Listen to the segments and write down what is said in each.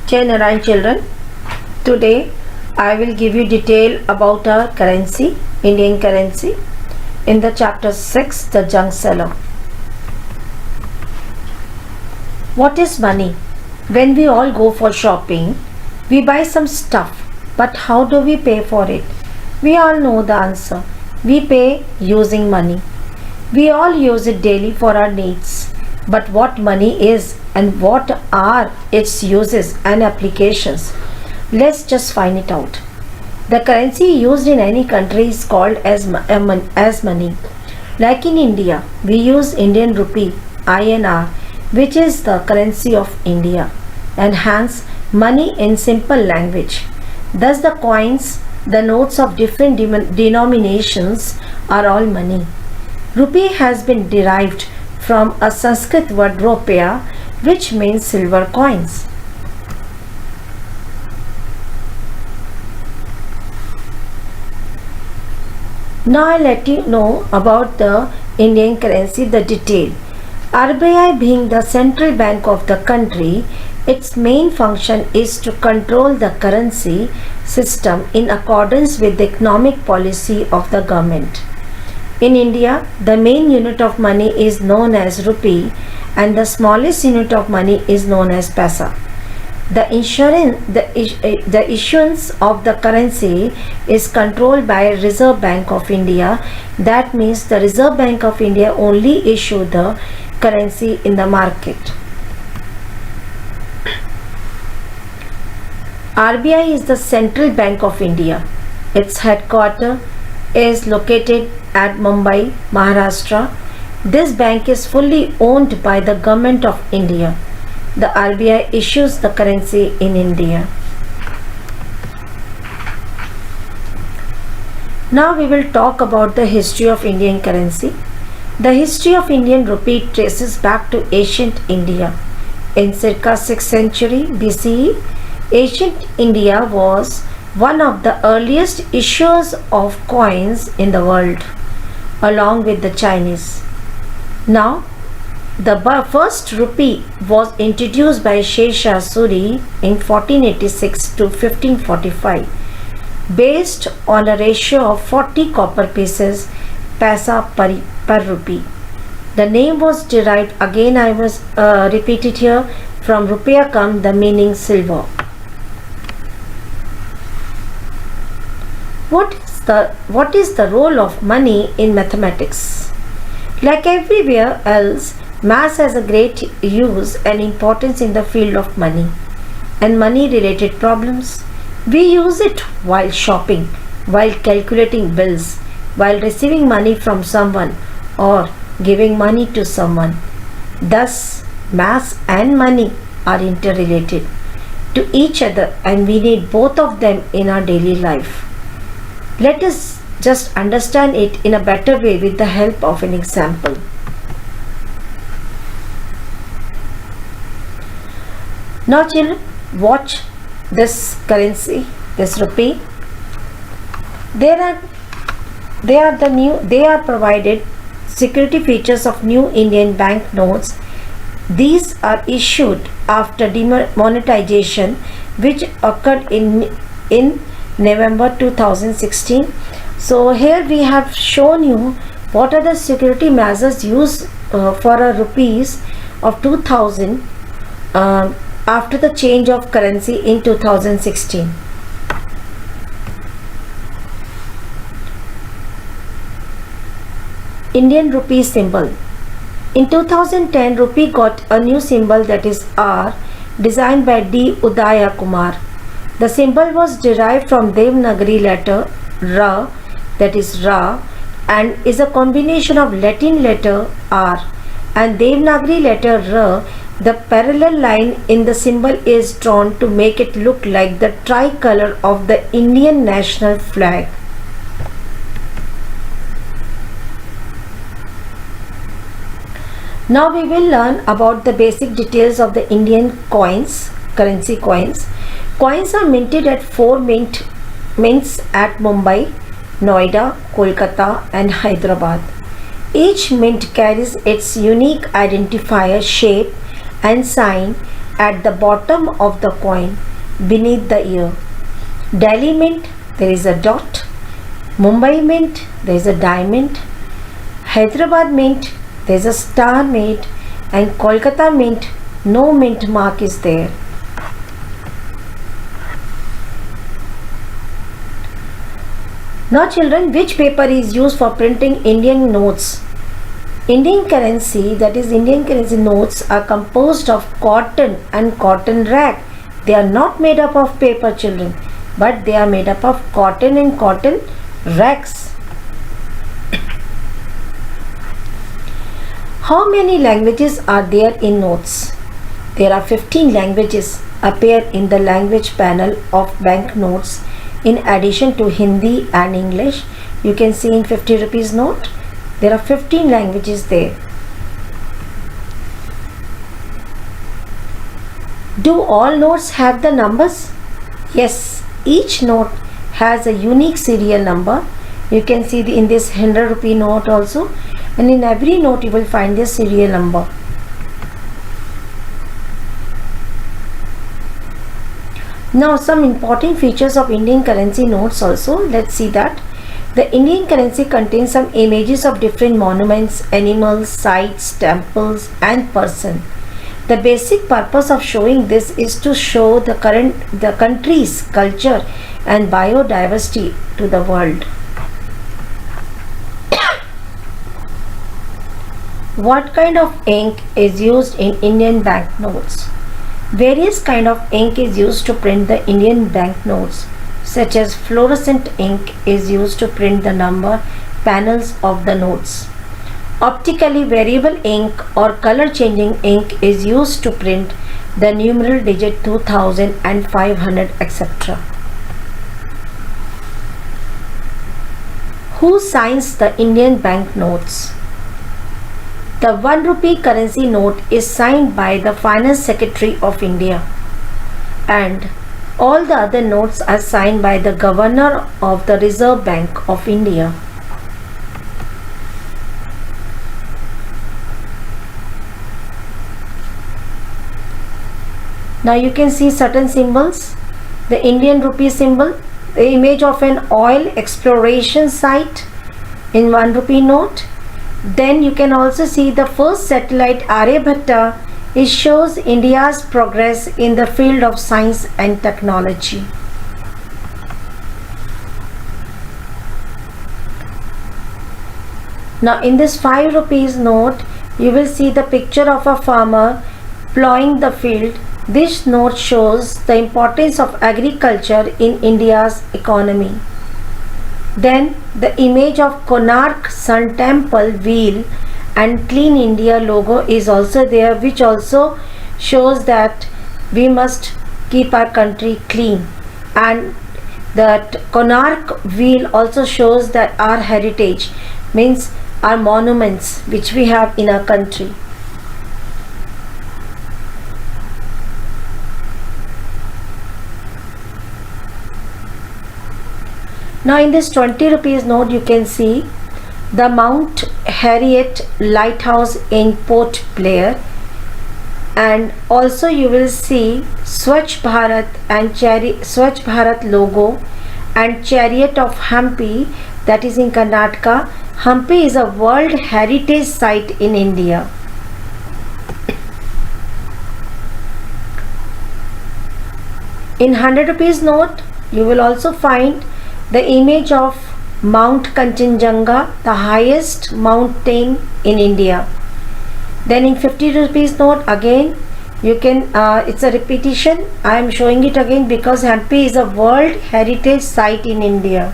Jai Narayan children, today I will give you detail about our currency, Indian currency, in the chapter 6, the junk seller. What is money? When we all go for shopping, we buy some stuff, but how do we pay for it? We all know the answer. We pay using money. We all use it daily for our needs. But what money is and what are its uses and applications? Let's just find it out. The currency used in any country is called as money. Like in India, we use Indian rupee, INR, which is the currency of India, and hence money in simple language. Thus the coins, the notes of different denominations are all money. Rupee has been derived from a Sanskrit word rupaya, which means silver coins. Now I'll let you know about the Indian currency, the detail. RBI being the central bank of the country, its main function is to control the currency system in accordance with the economic policy of the government. In India, the main unit of money is known as rupee and the smallest unit of money is known as paisa. The issuance of the currency is controlled by Reserve Bank of India. That means the Reserve Bank of India only issue the currency in the market. RBI is the Central Bank of India. Its headquarters is located at Mumbai, Maharashtra. This bank is fully owned by the Government of India. The RBI issues the currency in India. Now we will talk about the history of Indian currency. The history of Indian rupee traces back to ancient India. In circa 6th century BCE, ancient India was one of the earliest issuers of coins in the world, along with the Chinese. Now, the first rupee was introduced by Sher Shah Suri in 1486 to 1545, based on a ratio of 40 copper pieces paisa per rupee. The name was derived, again I was repeated here, from rupaya kam, the meaning silver. What is the role of money in mathematics? Like everywhere else, maths has a great use and importance in the field of money and money related problems. We use it while shopping, while calculating bills, while receiving money from someone or giving money to someone. Thus, maths and money are interrelated to each other and we need both of them in our daily life. Let us just understand it in a better way with the help of an example. Now children, watch this currency, this rupee. They are provided security features of new Indian bank notes. These are issued after demonetization, which occurred in November 2016. So here we have shown you what are the security measures used for a rupees of 2000 after the change of currency in 2016. Indian rupee symbol. In 2010, rupee got a new symbol, that is R, designed by D. Udaya Kumar. The symbol was derived from Devanagari letter Ra, that is Ra, and is a combination of Latin letter R and Devanagari letter Ra. The parallel line in the symbol is drawn to make it look like the tricolor of the Indian national flag. Now we will learn about the basic details of the Indian coins, currency coins. Coins are minted at 4 mints at Mumbai, Noida, Kolkata and Hyderabad. Each mint carries its unique identifier, shape and sign at the bottom of the coin beneath the ear. Delhi Mint, there is a dot. Mumbai Mint, there is a diamond. Hyderabad Mint, there is a star made. And Kolkata Mint, no mint mark is there. Now children, which paper is used for printing Indian notes? Indian currency, that is Indian currency notes, are composed of cotton and cotton rag. They are not made up of paper, children, but they are made up of cotton and cotton rags. How many languages are there in notes? There are 15 languages appear in the language panel of bank notes. In addition to Hindi and English, you can see in 50 rupees note, there are 15 languages there. Do all notes have the numbers? Yes, each note has a unique serial number. You can see in this 100 rupee note also, and in every note you will find the serial number. Now some important features of Indian currency notes also. Let's see that. The Indian currency contains some images of different monuments, animals, sites, temples and person. The basic purpose of showing this is to show the country's culture and biodiversity to the world. What kind of ink is used in Indian banknotes? Various kind of ink is used to print the Indian banknotes, such as fluorescent ink is used to print the number panels of the notes. Optically variable ink or color changing ink is used to print the numeral digit 2000 and 500, etc. Who signs the Indian banknotes? The 1 rupee currency note is signed by the Finance Secretary of India, and all the other notes are signed by the Governor of the Reserve Bank of India. Now you can see certain symbols. The Indian rupee symbol, the image of an oil exploration site in 1 rupee note. Then you can also see the first satellite Aryabhatta. It shows India's progress in the field of science and technology. Now in this 5 rupees note, you will see the picture of a farmer plowing the field. This note shows the importance of agriculture in India's economy. Then the image of Konark Sun Temple wheel and Clean India logo is also there, which also shows that we must keep our country clean. And that Konark wheel also shows that our heritage, means our monuments which we have in our country. Now in this 20 rupees note you can see the Mount Harriet lighthouse in Port Blair, and also you will see Swachh Bharat and Swachh Bharat logo and Chariot of Hampi, that is in Karnataka. Hampi is a World Heritage Site in India. In 100 rupees note you will also find the image of Mount Kanchenjunga, the highest mountain in India. Then in 50 rupees note again you can, it's a repetition, I am showing it again because Hampi is a World Heritage Site in India.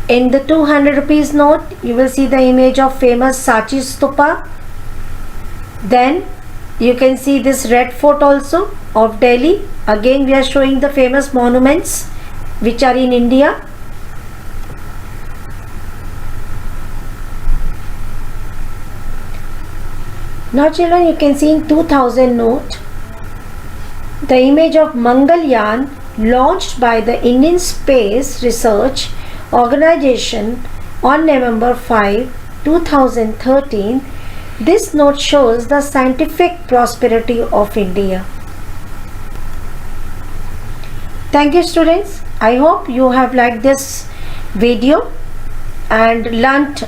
In the 200 rupees note you will see the image of famous Sachi Stupa. Then you can see this Red Fort also of Delhi. Again we are showing the famous monuments which are in India. Now children, you can see in 2000 note the image of Mangalyaan launched by the Indian Space Research Organization on November 5, 2013. This note shows the scientific prosperity of India. Thank you, students. I hope you have liked this video and learnt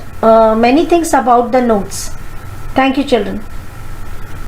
many things about the notes. Thank you, children.